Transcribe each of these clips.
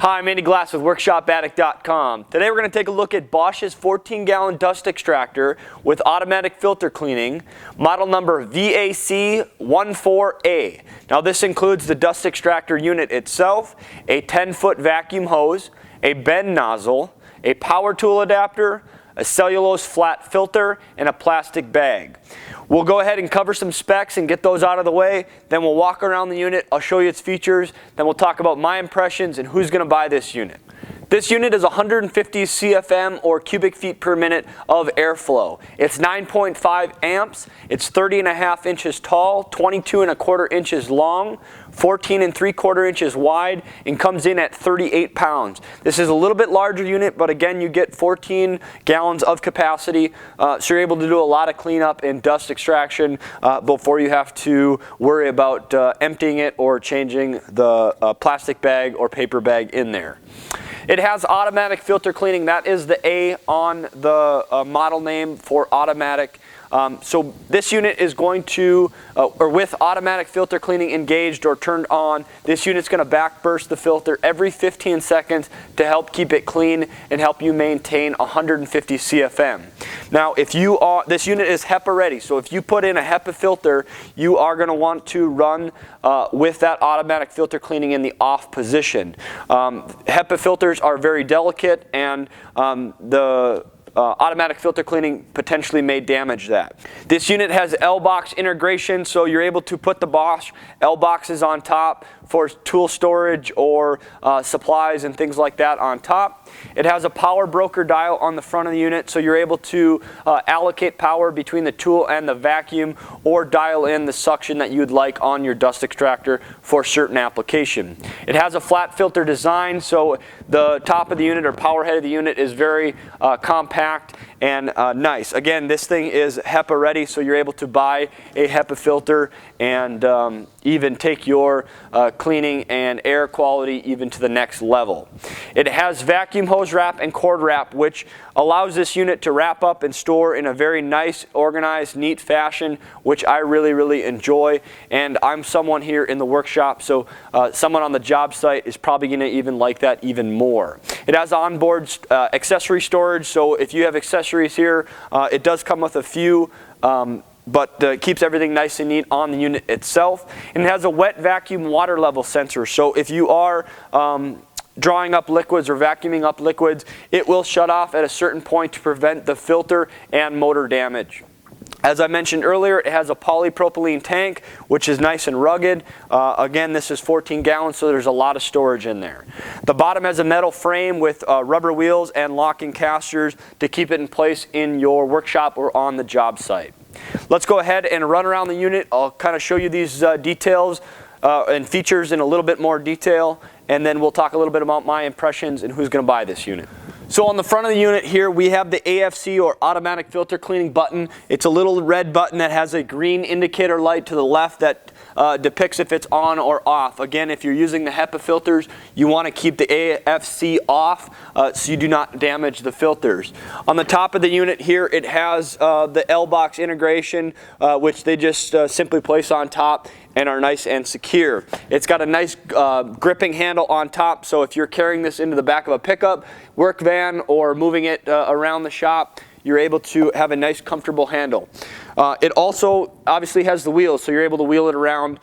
Hi, I'm Andy Glass with WorkshopAddict.com. Today we're going to take a look at Bosch's 14-gallon dust extractor with automatic filter cleaning, model number VAC140A. Now this includes the dust extractor unit itself, a 10-foot vacuum hose, a bend nozzle, a power tool adapter, a cellulose flat filter, and a plastic bag. We'll go ahead and cover some specs and get those out of the way. Then we'll walk around the unit. I'll show you its features. Then we'll talk about my impressions and who's going to buy this unit. This unit is 150 CFM or cubic feet per minute of airflow. It's 9.5 amps. It's 30.5 inches tall, 22.25 inches long, 14.75 inches wide, and comes in at 38 pounds. This is a little bit larger unit, but again, you get 14 gallons of capacity, so you're able to do a lot of cleanup and dust extraction before you have to worry about emptying it or changing the plastic bag or paper bag in there. It has automatic filter cleaning. That is the A on the model name for automatic. So this unit is going to, or with automatic filter cleaning engaged or turned on, this unit's going to back burst the filter every 15 seconds to help keep it clean and help you maintain 150 CFM. Now, if you are, this unit is HEPA ready, so if you put in a HEPA filter, you are going to want to run with that automatic filter cleaning in the off position. HEPA filters are very delicate, and automatic filter cleaning potentially may damage that. This unit has L-box integration, so you're able to put the Bosch L-boxes on top for tool storage or supplies and things like that on top. It has a power broker dial on the front of the unit, so you're able to allocate power between the tool and the vacuum or dial in the suction that you'd like on your dust extractor for certain application. It has a flat filter design, so the top of the unit or power head of the unit is very compact and nice. Again, this thing is HEPA ready, so you're able to buy a HEPA filter and even take your cleaning and air quality even to the next level. It has vacuum hose wrap and cord wrap, which allows this unit to wrap up and store in a very nice, organized, neat fashion, which I really enjoy. And I'm someone here in the workshop, so someone on the job site is probably going to even like that even more. It has onboard accessory storage, so if you have accessories here, it does come with a few, but keeps everything nice and neat on the unit itself. And it has a wet vacuum water level sensor, so if you are drawing up liquids or vacuuming up liquids, it will shut off at a certain point to prevent the filter and motor damage. As I mentioned earlier, it has a polypropylene tank, which is nice and rugged. Again, this is 14 gallons, so there's a lot of storage in there. The bottom has a metal frame with rubber wheels and locking casters to keep it in place in your workshop or on the job site. Let's go ahead and run around the unit. I'll kind of show you these details and features in a little bit more detail, and then we'll talk a little bit about my impressions and who's going to buy this unit. So on the front of the unit here, we have the AFC or automatic filter cleaning button. It's a little red button that has a green indicator light to the left that depicts if it's on or off. Again, if you're using the HEPA filters, you want to keep the AFC off so you do not damage the filters. On the top of the unit here, it has the L-box integration, which they just simply place on top and are nice and secure. It's got a nice gripping handle on top, so if you're carrying this into the back of a pickup, work van, or moving it around the shop, you're able to have a nice comfortable handle. It also obviously has the wheels, so you're able to wheel it around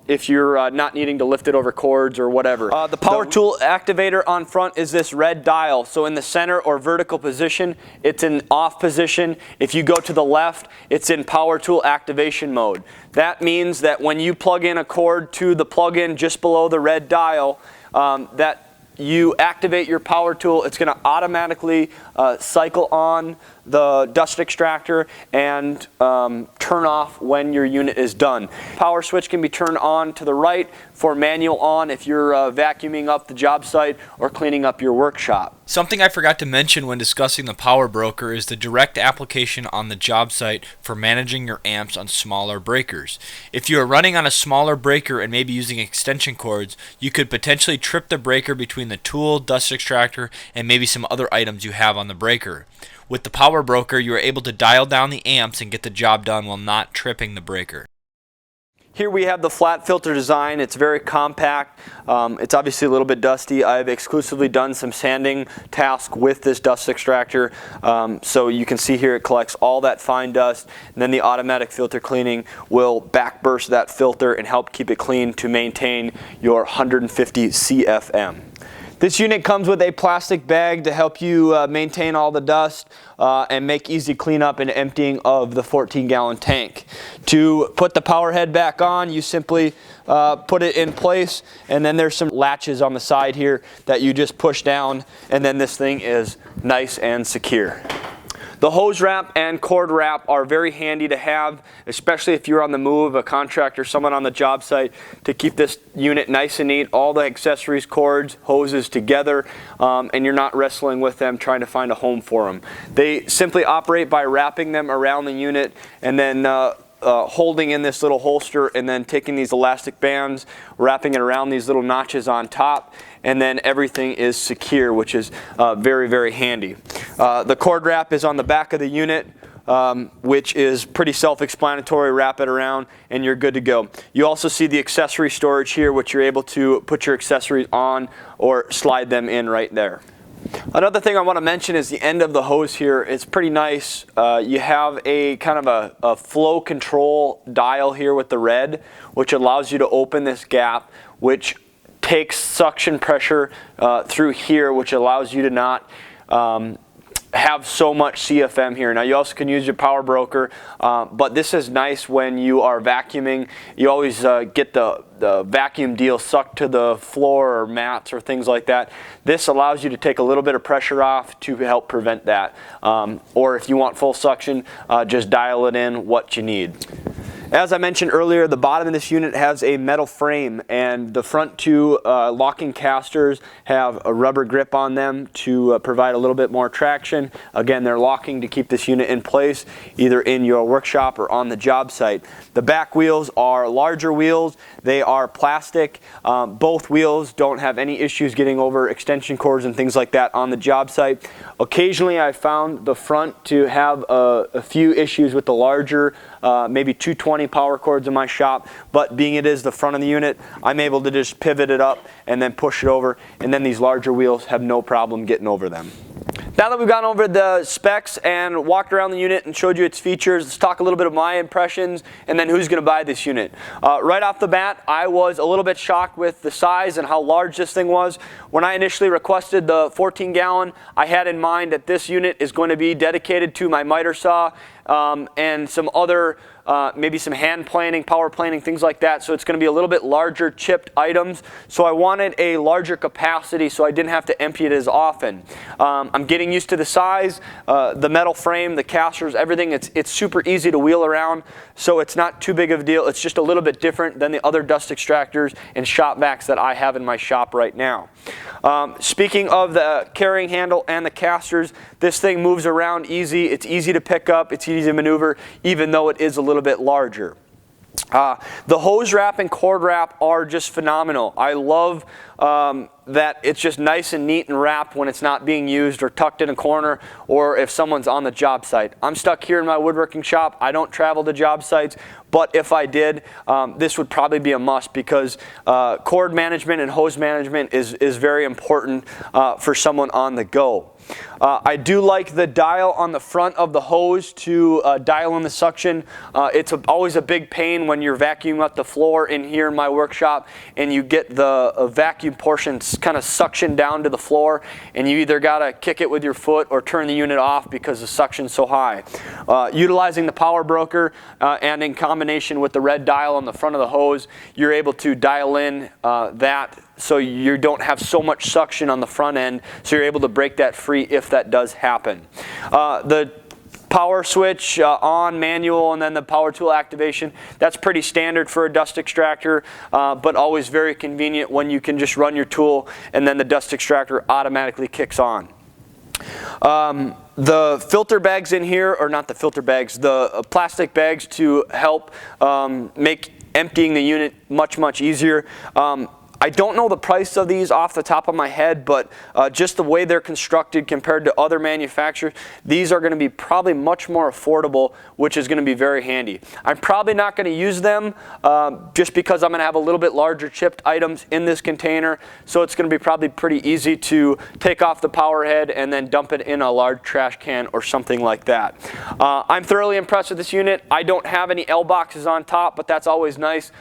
if you're not needing to lift it over cords or whatever. The power tool activator on front is this red dial, so in the center or vertical position, it's in off position. If you go to the left, it's in power tool activation mode. That means that when you plug in a cord to the plug-in just below the red dial, that you activate your power tool, it's going to automatically cycle on the dust extractor and turn off when your unit is done. Power switch can be turned on to the right for manual on if you're vacuuming up the job site or cleaning up your workshop. Something I forgot to mention when discussing the power broker is the direct application on the job site for managing your amps on smaller breakers. If you are running on a smaller breaker and maybe using extension cords, you could potentially trip the breaker between the tool, dust extractor, and maybe some other items you have on the breaker. With the power broker, you are able to dial down the amps and get the job done while not tripping the breaker. Here we have the flat filter design. It's very compact. It's obviously a little bit dusty. I've exclusively done some sanding task with this dust extractor. So you can see here it collects all that fine dust, and then the automatic filter cleaning will backburst that filter and help keep it clean to maintain your 150 CFM. This unit comes with a plastic bag to help you maintain all the dust and make easy cleanup and emptying of the 14-gallon tank. To put the power head back on, you simply put it in place, and then there's some latches on the side here that you just push down, and then this thing is nice and secure. The hose wrap and cord wrap are very handy to have, especially if you're on the move, a contractor, someone on the job site, to keep this unit nice and neat, all the accessories, cords, hoses together, and you're not wrestling with them trying to find a home for them. They simply operate by wrapping them around the unit and then holding in this little holster, and then taking these elastic bands, wrapping it around these little notches on top, and then everything is secure, which is very, very handy. The cord wrap is on the back of the unit, which is pretty self-explanatory. Wrap it around and you're good to go. You also see the accessory storage here, which you're able to put your accessories on or slide them in right there. Another thing I want to mention is the end of the hose here. It's pretty nice. You have a kind of a flow control dial here with the red, which allows you to open this gap, which takes suction pressure through here, which allows you to not have so much CFM here. Now you also can use your power broker, but this is nice when you are vacuuming. You always get the vacuum deal sucked to the floor or mats or things like that. This allows you to take a little bit of pressure off to help prevent that. Or if you want full suction, just dial it in what you need. As I mentioned earlier, the bottom of this unit has a metal frame, and the front two locking casters have a rubber grip on them to provide a little bit more traction. Again, they're locking to keep this unit in place, either in your workshop or on the job site. The back wheels are larger wheels. They are plastic. Both wheels don't have any issues getting over extension cords and things like that on the job site. Occasionally, I found the front to have a few issues with the larger, maybe 220 power cords in my shop, but being it is the front of the unit, I'm able to just pivot it up and then push it over, and then these larger wheels have no problem getting over them. Now that we've gone over the specs and walked around the unit and showed you its features, let's talk a little bit of my impressions and then who's going to buy this unit. Right off the bat, I was a little bit shocked with the size and how large this thing was. When I initially requested the 14-gallon, I had in mind that this unit is going to be dedicated to my miter saw and some other maybe some hand planing, power planing, things like that. So it's going to be a little bit larger chipped items. So I wanted a larger capacity so I didn't have to empty it as often. I'm getting used to the size, the metal frame, the casters, everything. It's super easy to wheel around, so it's not too big of a deal. It's just a little bit different than the other dust extractors and shop vacs that I have in my shop right now. Speaking of the carrying handle and the casters, this thing moves around easy. It's easy to pick up. It's easy to maneuver, even though it is a little bit larger. The hose wrap and cord wrap are just phenomenal. I love that it's just nice and neat and wrapped when it's not being used or tucked in a corner, or if someone's on the job site. I'm stuck here in my woodworking shop. I don't travel to job sites, but if I did, this would probably be a must, because cord management and hose management is very important for someone on the go. I do like the dial on the front of the hose to dial in the suction. It's always a big pain when you're vacuuming up the floor in here in my workshop and you get the vacuum portion kind of suction down to the floor, and you either got to kick it with your foot or turn the unit off because the suction's so high. Utilizing the power broker and in combination with the red dial on the front of the hose, you're able to dial in that so you don't have so much suction on the front end, so you're able to break that free if that does happen. The power switch on, manual, and then the power tool activation, that's pretty standard for a dust extractor, but always very convenient when you can just run your tool and then the dust extractor automatically kicks on. The filter bags in here, or not the filter bags, the plastic bags to help make emptying the unit much, much easier. I don't know the price of these off the top of my head, but just the way they're constructed compared to other manufacturers, these are going to be probably much more affordable, which is going to be very handy. I'm probably not going to use them just because I'm going to have a little bit larger chipped items in this container, so it's going to be probably pretty easy to take off the power head and then dump it in a large trash can or something like that. I'm thoroughly impressed with this unit. I don't have any L boxes on top, but that's always nice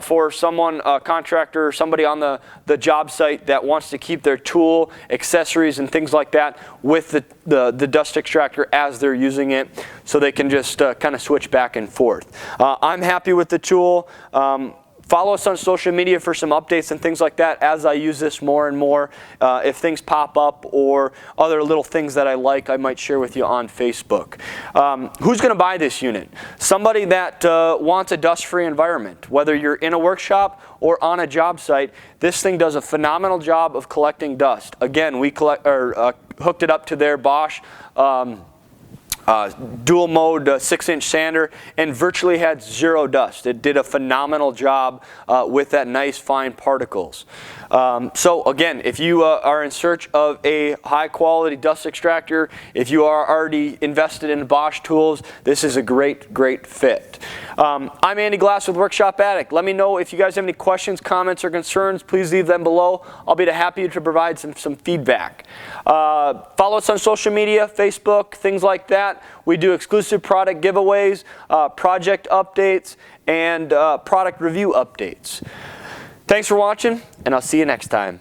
for someone, a contractor, or somebody on the job site that wants to keep their tool, accessories, and things like that with the dust extractor as they're using it, so they can just kind of switch back and forth. I'm happy with the tool. Follow us on social media for some updates and things like that as I use this more and more. If things pop up or other little things that I like, I might share with you on Facebook. Who's going to buy this unit? Somebody that wants a dust-free environment. Whether you're in a workshop or on a job site, this thing does a phenomenal job of collecting dust. Again, we hooked it up to their Bosch dual mode 6-inch sander and virtually had zero dust. It did a phenomenal job with that nice fine particles. So again, if you are in search of a high quality dust extractor, if you are already invested in Bosch tools, this is a great fit. I'm Andy Glass with Workshop Addict. Let me know if you guys have any questions, comments, or concerns. Please leave them below. I'll be happy to provide some feedback. Follow us on social media, Facebook, things like that. We do exclusive product giveaways, project updates, and product review updates. Thanks for watching, and I'll see you next time.